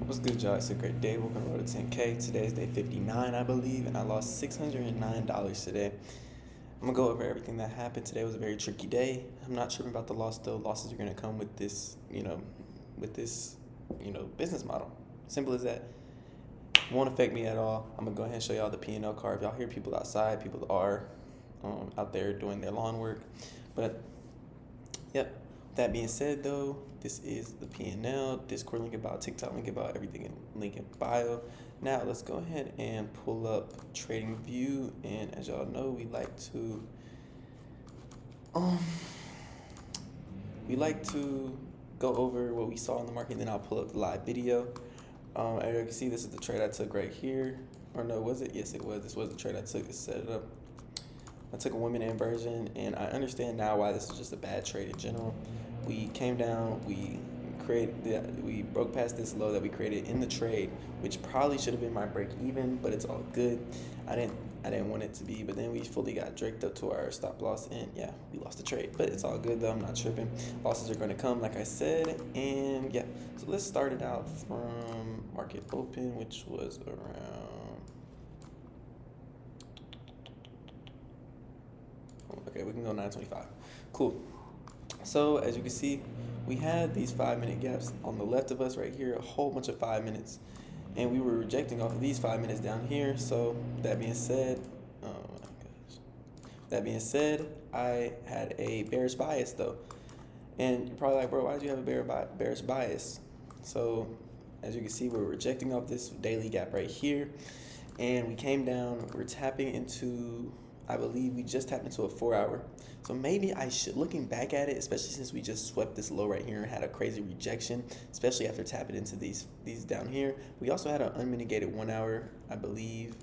What's good, y'all? It's a great day. Welcome to Road to 10K. Today is day 59, I believe, and I lost $609 today. I'm gonna go over everything that happened. Today was a very tricky day. I'm not tripping about the loss though. Losses are gonna come with this business model. Simple as that. Won't affect me at all. I'm gonna go ahead and show y'all the P&L card. Y'all hear people outside, people are out there doing their lawn work. But yep. That being said, though, this is the P&L, Discord link about, TikTok link about, everything in link in bio. Now let's go ahead and pull up TradingView, and as y'all know, um we like to go over what we saw in the market, and then I'll pull up the live video. As you can see, this is the trade I took right here. Or no, was it? Yes, it was. This was the trade I took to set it up. I took a women inversion, and I understand now why this is just a bad trade in general. We came down, we broke past this low that we created in the trade, which probably should have been my break even, but it's all good. I didn't want it to be, but then we fully got draked up to our stop loss, and yeah, we lost the trade. But it's all good though. I'm not tripping. Losses are going to come, like I said, and yeah. So let's start it out from market open, which was around. Okay, we can go 925. Cool. So as you can see, we had these 5 minute gaps on the left of us right here, a whole bunch of 5 minutes. And we were rejecting off of these 5 minutes down here. So that being said, oh my gosh. That being said, I had a bearish bias though. And you're probably like, bro, why did you have a bearish bias? So as you can see, we're rejecting off this daily gap right here. And we came down, we're tapping into, I believe we just tapped into a 4 hour. So maybe I should, looking back at it, especially since we just swept this low right here and had a crazy rejection, especially after tapping into these down here. We also had an unmitigated 1 hour, I believe,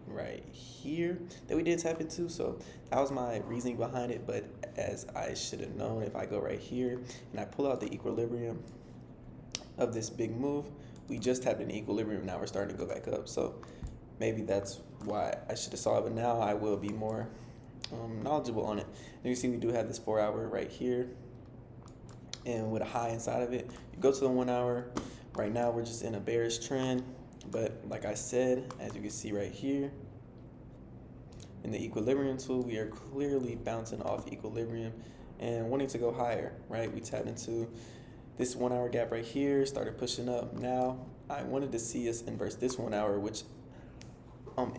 right here that we did tap into. So that was my reasoning behind it. But as I should have known, if I go right here and I pull out the equilibrium of this big move, we just tapped into equilibrium. Now we're starting to go back up. So maybe that's why I should have saw it, but now I will be more knowledgeable on it. And you see we do have this 4 hour right here, and with a high inside of it. You go to the 1 hour. Right now we're just in a bearish trend, but like I said, as you can see right here, in the equilibrium tool, we are clearly bouncing off equilibrium and wanting to go higher, right? We tapped into this 1 hour gap right here, started pushing up. Now I wanted to see us inverse this 1 hour, which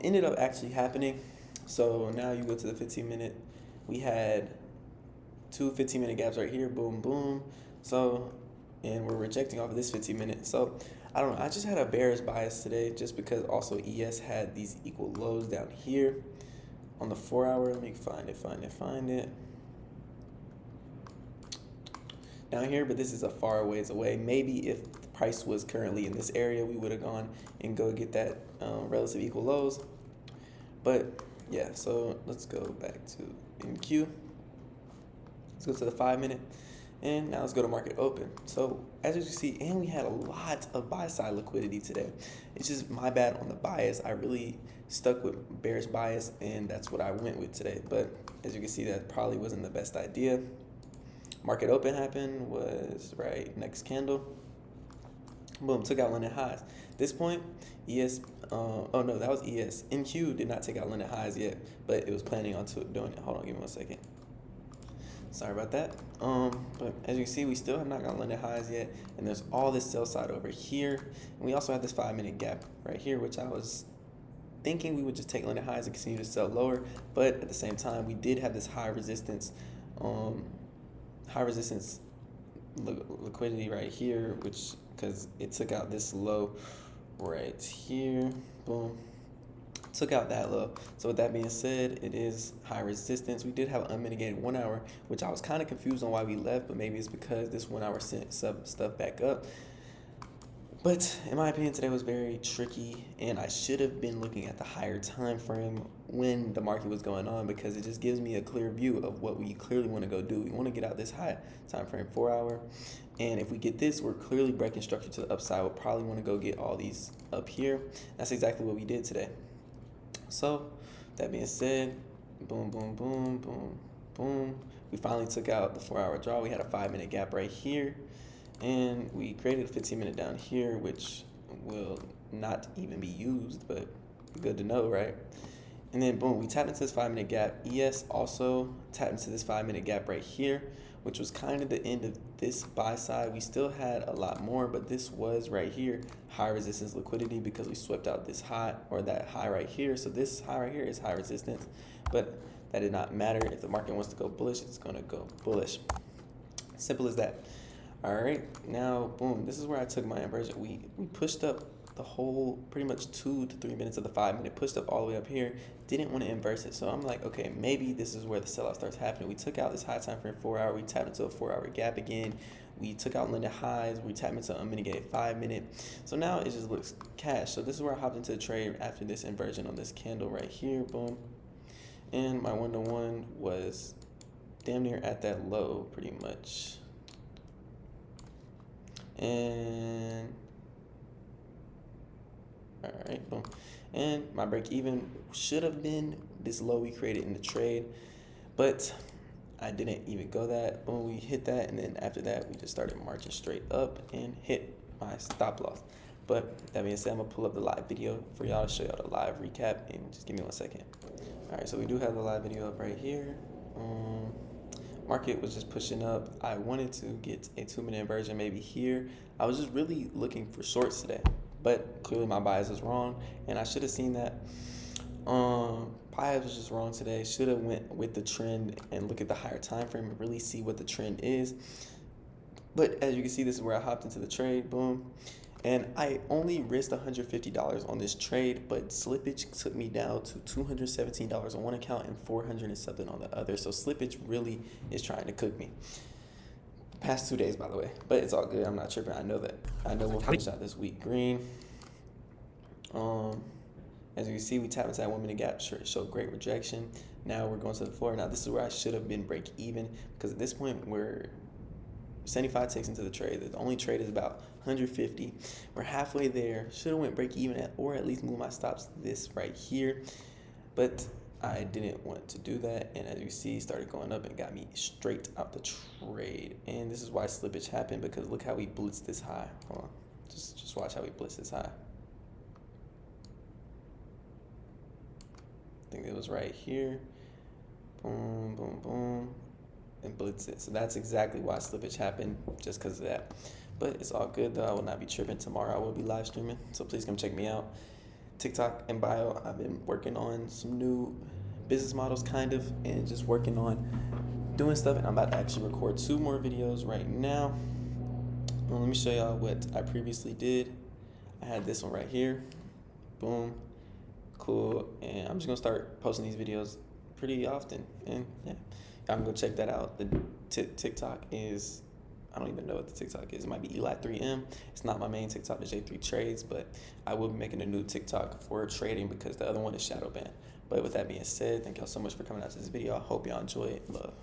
ended up actually happening. So now you go to the 15 minute. We had two 15 minute gaps right here, boom, boom. So, and we're rejecting off of this 15 minute. So I don't know. I just had a bearish bias today just because also ES had these equal lows down here on the 4 hour. Let me find it. Down here, but this is a far ways away. Maybe if the price was currently in this area, we would have gone and go get that relative equal lows. But yeah, so let's go back to NQ. Let's go to the 5 minute, and now let's go to market open. So as you can see, and we had a lot of buy side liquidity today. It's just my bad on the bias. I really stuck with bearish bias, and that's what I went with today. But as you can see, that probably wasn't the best idea. Market open happened, was right next candle. Boom, took out London highs. This point, ES, oh no, that was ES. NQ did not take out London highs yet, but it was planning on doing it. Hold on, give me 1 second. Sorry about that. But as you can see, we still have not got London highs yet, and there's all this sell side over here. And we also have this 5 minute gap right here, which I was thinking we would just take London highs and continue to sell lower, but at the same time, we did have this high resistance liquidity right here, which because it took out this low right here, boom, took out that low. So with that being said, it is high resistance. We did have an unmitigated 1 hour, which I was kind of confused on why we left, but maybe it's because this 1 hour sent stuff back up. But in my opinion, today was very tricky, and I should have been looking at the higher time frame when the market was going on, because it just gives me a clear view of what we clearly want to go do. We want to get out this high time frame 4 hour, and if we get this, we're clearly breaking structure to the upside. We'll probably want to go get all these up here. That's exactly what we did today. So that being said, boom, boom, boom, boom, boom. We finally took out the 4 hour draw. We had a 5 minute gap right here, and we created a 15 minute down here, which will not even be used, but good to know, right? And then boom, we tapped into this 5 minute gap. ES also tapped into this 5 minute gap right here, which was kind of the end of this buy side. We still had a lot more, but this was right here, high resistance liquidity, because we swept out this high, or that high right here. So this high right here is high resistance, but that did not matter. If the market wants to go bullish, it's gonna go bullish. Simple as that. All right, now boom, this is where I took my inversion. We pushed up the whole pretty much 2 to 3 minutes of the 5 minute, pushed up all the way up here, didn't want to inverse it. So I'm like, okay, maybe this is where the sellout starts happening. We took out this high time frame 4 hour, we tapped into a 4 hour gap again. We took out Linda highs, we tapped into a unmitigated 5 minute. So now it just looks cash. So this is where I hopped into the trade after this inversion on this candle right here, boom. And my 1-to-1 was damn near at that low pretty much. And all right, boom. And my break even should have been this low we created in the trade, but I didn't even go that. Boom, we hit that, and then after that, we just started marching straight up and hit my stop loss. But that being said, I'm gonna pull up the live video for y'all to show y'all the live recap, and just give me 1 second. All right, so we do have the live video up right here. Market was just pushing up. I wanted to get a 2 minute inversion maybe here. I was just really looking for shorts today, but clearly my bias was wrong, and I should have seen that. Bias was just wrong today. Should have went with the trend and look at the higher time frame and really see what the trend is. But as you can see, this is where I hopped into the trade, boom. And I only risked $150 on this trade, but slippage took me down to $217 on one account and 400 and something on the other. So slippage really is trying to cook me. Past 2 days, by the way, but it's all good. I'm not tripping. I know that. I know we'll finish out this week green. As you can see, we tapped into that 1 minute gap, showed great rejection. Now we're going to the floor. Now this is where I should have been break even, because at this point we're 75 ticks into the trade. The only trade is about 150. We're halfway there. Should have went break even at, or at least move my stops this right here, but I didn't want to do that. And as you see, started going up and got me straight out the trade. And this is why slippage happened, because look how we blitzed this high. Hold on, just watch how we blitzed this high. I think it was right here. Boom, boom, boom. And blitz it. So that's exactly why slippage happened, just because of that. But it's all good though. I will not be tripping tomorrow. I will be live streaming, so please come check me out. TikTok and bio. I've been working on some new business models, kind of, and just working on doing stuff. And I'm about to actually record 2 more videos right now. Well, let me show y'all what I previously did. I had this one right here. Boom. Cool. And I'm just gonna start posting these videos pretty often. And yeah, I'm gonna check that out. The TikTok is, I don't even know what the TikTok is. It might be Eli3M. It's not my main TikTok, it's J3 Trades, but I will be making a new TikTok for trading because the other one is shadow banned. But with that being said, thank y'all so much for coming out to this video. I hope y'all enjoy it. Love.